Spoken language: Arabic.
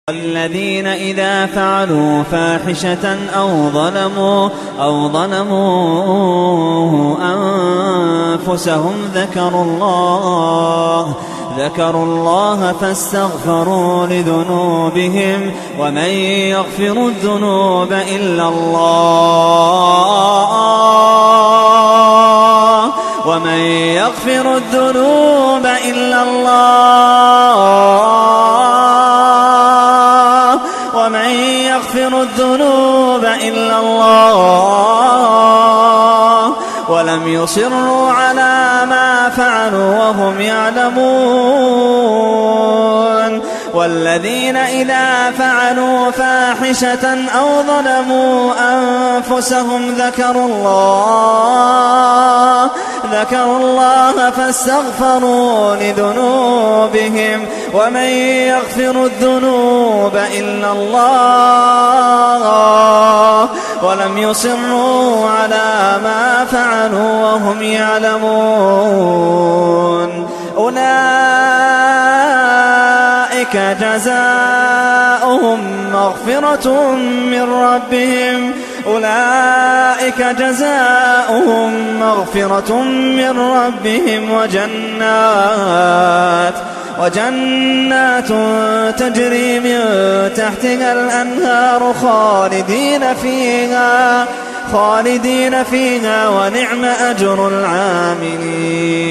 الذين إذا فعلوا فاحشة أو ظلموا أنفسهم ذكروا الله فاستغفروا لذنوبهم ومن يغفر الذنوب إلا الله ولم يصروا على ما فعلوا وهم يعلمون والذين إذا فعلوا فاحشة أو ظلموا أنفسهم ذكروا الله فاستغفروا لذنوبهم ومن يغفر الذنوب إلا الله ولم يصروا على ما فعلوا وهم يعلمون أولئك جزاؤهم مغفرة من ربهم وجنات تجري من تحتها الأنهار خالدين فيها ونعم أجر العاملين.